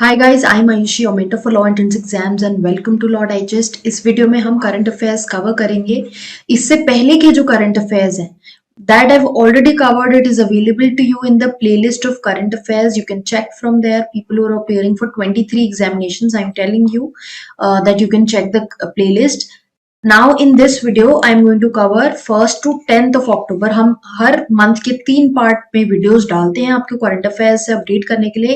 Hi guys, I am Ayushi, your mentor for law entrance exams and welcome to law digest. इस video में हम current affairs cover करेंगे। इससे पहले के जो करंट अफेयर्स हैं that I've already covered, it is available to you in the playlist of current affairs. You can check from there. People who are appearing for 23 examinations, I'm telling you that you can check the playlist. Now in this video I'm going to cover 1st to 10th of October. हम हर month के 3 part में videos डालते हैं आपके current affairs से update करने के लिए।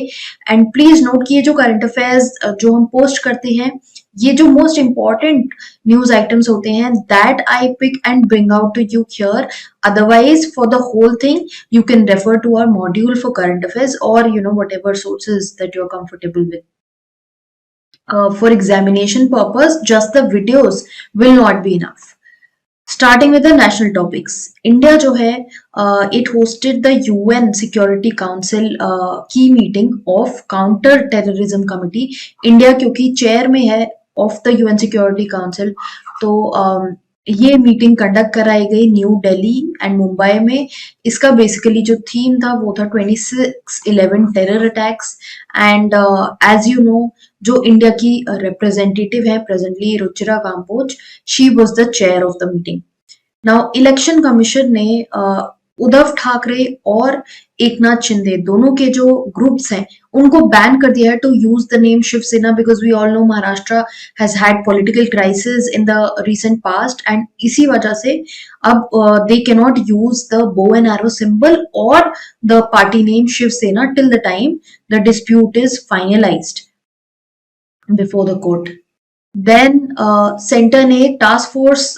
एंड प्लीज नोट कि ये जो करंट अफेयर्स जो हम पोस्ट करते हैं, ये जो मोस्ट इंपॉर्टेंट न्यूज आइटम्स होते हैं, that I pick and bring out to you here. Otherwise for the whole thing you can refer to our module for current affairs, or whatever sources that you're comfortable with. For examination purpose, just the videos will not be enough. Starting with the national topics, India जो है it hosted the UN Security Council key meeting of Counter Terrorism Committee. India क्योंकि chair में है of the UN Security Council, तो ये meeting conduct कराई गई new Delhi and Mumbai में। इसका बेसिकली जो थीम था वो था 26/11 terror attacks. And as you know, जो इंडिया की रिप्रेजेंटेटिव है presently, Ruchira Kamboj, she was the chair of the meeting. Now election commission ने उद्धव ठाकरे और एकनाथ शिंदे दोनों के जो ग्रुप्स हैं उनको बैन कर दिया है to use the name Shivsena, because we all know Maharashtra has had political crisis in the recent past, and इसी वजह से अब they can not use the bow and arrow symbol और the party name Shivsena till the time the dispute is finalised before the court. Then centre ने task force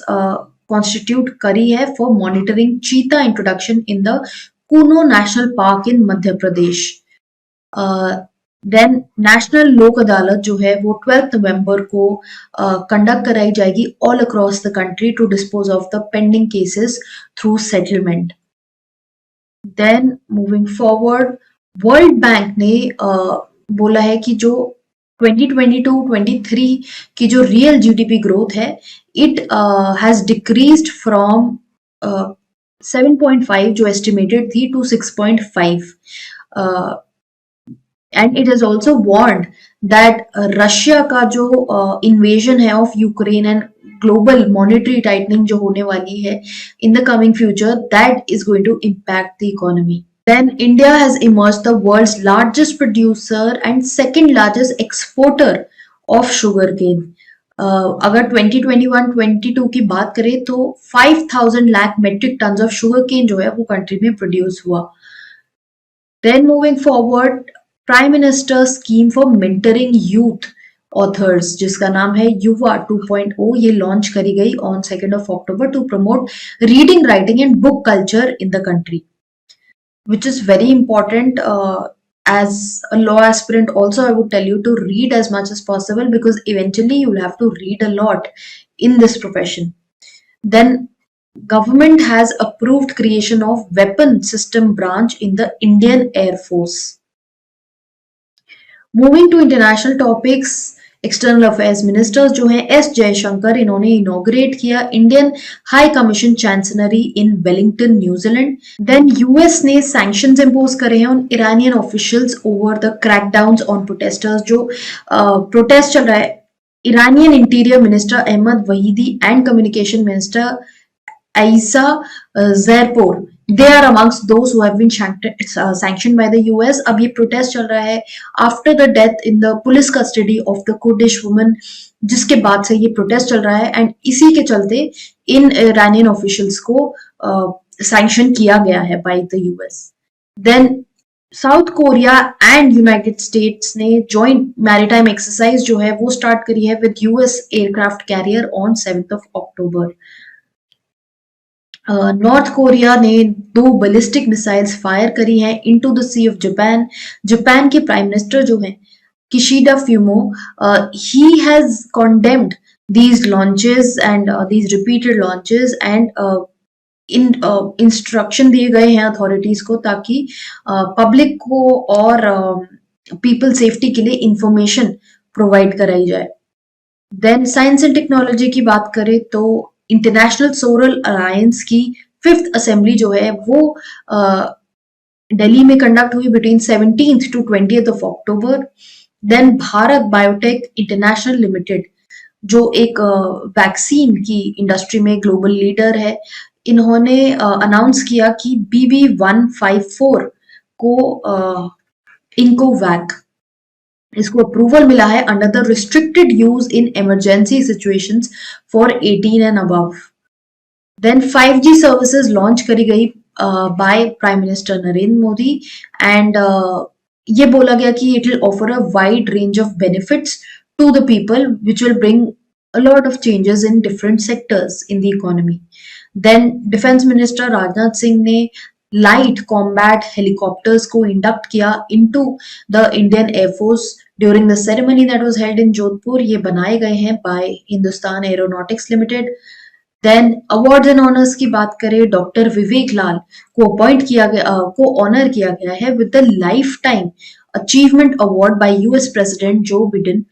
constitute करी है for monitoring cheetah introduction in the Kuno national park in Madhya Pradesh. Then national लोक अदालत जो है वो 12 नवंबर को कंडक्ट कराई जाएगी all across the country to dispose of the pending cases through settlement. Then moving forward, World Bank ने बोला है कि जो 2022-23 की जो रियल जीडीपी ग्रोथ है, इट हैज डिक्रीज्ड फ्रॉम 7.5 जो एस्टिमेटेड थी to 6.5, and it has also warned that Russia का जो इन्वेजन है of Ukraine and global monetary tightening जो होने वाली है in the coming future, that is going to impact the economy. Then India has emerged the world's largest producer and second largest exporter of sugarcane. अगर 2021-22 की बात करें तो 5,000 lakh metric tons of sugarcane जो है वो कंट्री में प्रोड्यूस हुआ। Then moving forward, prime minister scheme for mentoring youth authors, जिसका नाम है युवा 2.0, ये लॉन्च करी गई on 2nd of October to promote reading, writing and book culture in the country, which is very important. As a law aspirant also, I would tell you to read as much as possible, because eventually you will have to read a lot in this profession. Then government has approved creation of weapon system branch in the Indian Air Force. Moving to international topics, external affairs ministers जो हैं S Jaishankar, इन्होंने inaugurate किया Indian high commission chancellery in Wellington, New Zealand. Then US ने sanctions impose करे हैं on Iranian officials over the crackdowns on protesters. जो protest चल रहा है, Iranian interior minister Ahmad Vahidi and communication minister Aisa Zerpour, they are amongst those who have been sanctioned by the US. अब ये protest चल रहा है after the death in the police custody of the Kurdish woman, जिसके बाद से ये protest चल रहा है, एंड इसी के चलते इन ईरानियन ऑफिशियल्स को सैंक्शन किया गया है by the US. Then South Korea and United States ने जॉइंट मैरीटाइम एक्सरसाइज जो है वो स्टार्ट करी है with US aircraft carrier on 7th of October। North Korea ने 2 बैलिस्टिक मिसाइल्स फायर करी हैं into the sea of Japan. Japan के प्राइम मिनिस्टर जो हैं Kishida Fumio, he has condemned these launches and these repeated launches, and instruction दिए गए हैं authorities को ताकि पब्लिक को और पीपल सेफ्टी के लिए इंफॉर्मेशन प्रोवाइड कराई जाए। देन साइंस एंड टेक्नोलॉजी की बात करें तो इंटरनेशनल सोलर अलायंस की 5th असेंबली जो है वो दिल्ली में कंडक्ट हुई between 17th to 20th of October। Then Bharat biotech international limited, जो एक वैक्सीन की इंडस्ट्री में ग्लोबल लीडर है, इन्होंने अनाउंस किया कि BB154 को इनको वैक इसको अप्रूवल मिला है under the restricted use in emergency situations for 18 and above. Then 5G services launch करी गई by prime minister Narendra Modi, and ये बोला गया कि it will offer a wide range of benefits to the people which will bring a lot of changes in different sectors in the economy. Then Defense Minister Rajnath Singh ने light combat helicopters को induct किया into the Indian air force during the ceremony that was held in Jodhpur. ये बनाए गए हैं by Hindustan aeronautics limited. Then awards and honours की बात करें, डॉक्टर विवेक लाल को अपॉइंट किया गया को ऑनर किया गया है with the life time achievement award bye US president Joe Biden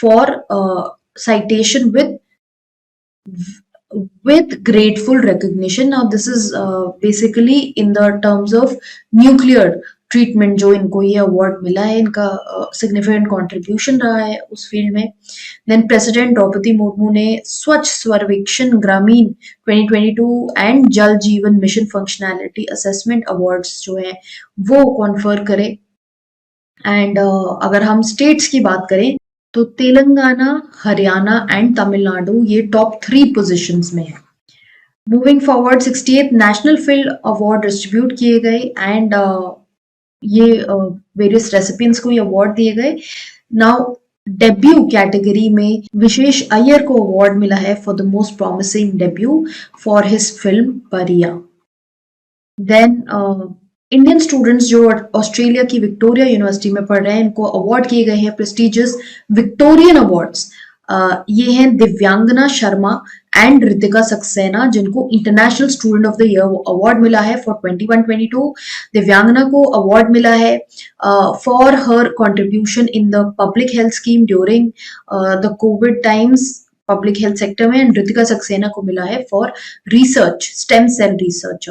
for citation with grateful recognition. Now this is basically in the terms of nuclear treatment जो इनको ये अवार्ड मिला है, इनका सिग्निफिकेंट कंट्रीब्यूशन रहा है उस फील्ड में। देन प्रेसिडेंट द्रौपदी मुर्मू ने स्वच्छ सर्वेक्षण ग्रामीण 2022 एंड जल जीवन मिशन फंक्शनैलिटी असेसमेंट अवार्ड्स जो है वो कॉन्फर करे। एंड अगर हम स्टेट्स की बात करें तो तेलंगाना, हरियाणा एंड तमिलनाडु ये टॉप 3 पोजीशंस में है। Moving forward 68th national field award distribute किए गए एंड ये वेरियस रेसिपिएंट्स को ये अवार्ड दिए गए। नाउ डेब्यू कैटेगरी में विशेष अय्यर को अवार्ड मिला है for the most promising debut for his film परिया। देन इंडियन स्टूडेंट्स जो ऑस्ट्रेलिया की विक्टोरिया यूनिवर्सिटी में पढ़ रहे हैं, इनको अवार्ड किए गए हैं प्रेस्टिजियस विक्टोरियन अवार्ड्स। ये हैं दिव्यांगना शर्मा एंड रितिका सक्सेना, जिनको international student of the year award मिला है फॉर 21-22। दिव्यांगना को अवार्ड मिला है for her contribution in the public health scheme during the covid times public health sector में, एंड रितिका सक्सेना को मिला है for research, stem cell research.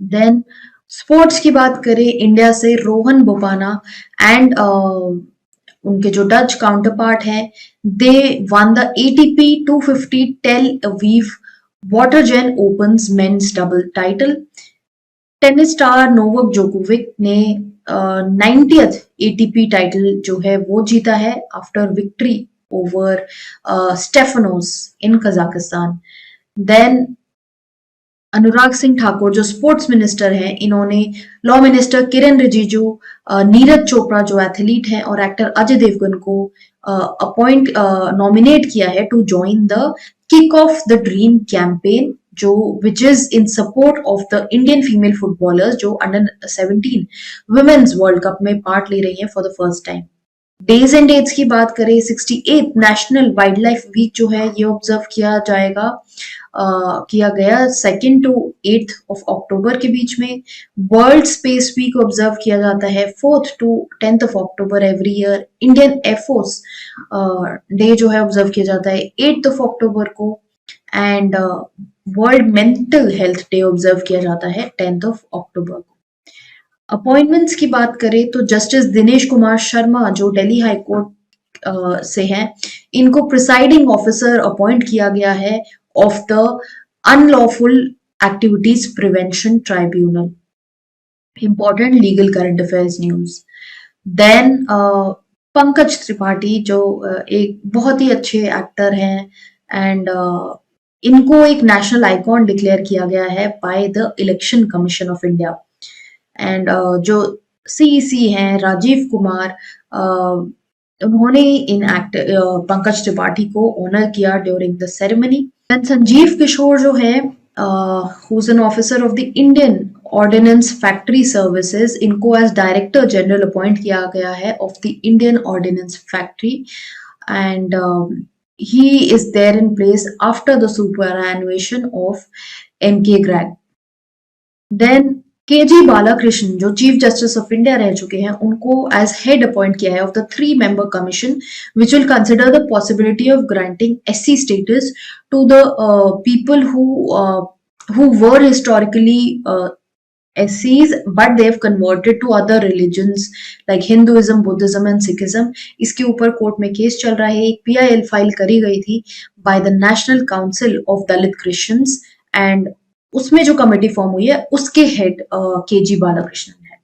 Then sports की बात करें, इंडिया से रोहन बोपाना एंड उनके जो डच काउंटर पार्ट है, they won the ATP 250 Tel Aviv Watergen opens men's doubles title. Tennis star Novak Djokovic ने 90th ATP टाइटल जो है वो जीता है after victory over Stefanos in Kazakhstan. Then Anurag Singh Thakur जो स्पोर्ट्स मिनिस्टर हैं, इन्होंने लॉ मिनिस्टर किरण रिजिजू, नीरज चोपड़ा जो एथलीट हैं और एक्टर अजय देवगन को नॉमिनेट किया है to join the kick off the dream campaign, जो which is in support of the Indian female footballers जो अंडर 17 वुमेन्स वर्ल्ड कप में पार्ट ले रही हैं for the first time. Days and dates की बात करें, 68th national wild life week जो है ये ऑब्जर्व किया जाएगा किया गया 2 to 8 ऑफ अक्टूबर के बीच में। वर्ल्ड स्पेस वीक ऑब्जर्व किया जाता है 4th to 10th of October every year. Indian air force day जो है ऑब्जर्व किया जाता है 8th ऑफ अक्टूबर को, and world mental health day observe किया जाता है 10th ऑफ अक्टूबर को। अपॉइंटमेंट्स की बात करें तो जस्टिस दिनेश कुमार शर्मा जो दिल्ली हाई कोर्ट से हैं, इनको प्रिसाइडिंग ऑफिसर अपॉइंट किया गया है of the unlawful activities prevention tribunal. Important legal current affairs news. Then Pankaj Tripathi जो एक बहुत ही अच्छे एक्टर हैं एंड इनको एक नेशनल आइकॉन डिक्लेयर किया गया है by the election commission of India. And जो CEC हैं राजीव कुमार, उन्होंने इन पंकज त्रिपाठी को ऑनर किया ड्यूरिंग द सेरेमनी। संजीव किशोर जो है who is an officer of the Indian ordnance factory services, इनको एज डायरेक्टर जनरल अपॉइंट किया गया है of the Indian ordnance factory, and he is there in place after the superannuation of MK Greg. Then KG Balakrishna जो chief justice of India रह चुके हैं, उनको as head appoint किया है of the 3-member commission which will consider the possibility of granting SC status to the people who were historically SCs, but they have converted to other religions like Hinduism, Buddhism and Sikhism. इसके ऊपर court में case चल रहा है. एक PIL file करी गई थी by the National Council of Dalit Christians and उसमें जो कमेटी फॉर्म हुई है उसके हेड KG बालाकृष्णन है.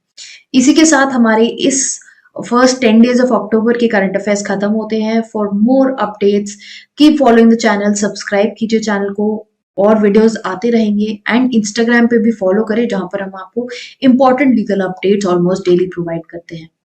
इसी के साथ हमारे इस फर्स्ट 10 डेज ऑफ अक्टूबर के करंट अफेयर्स खत्म होते हैं. For more updates keep following the channel, subscribe कीजिए चैनल को और वीडियोस आते रहेंगे. एंड इंस्टाग्राम पे भी फॉलो करें जहां पर हम आपको important legal updates almost daily provide करते हैं.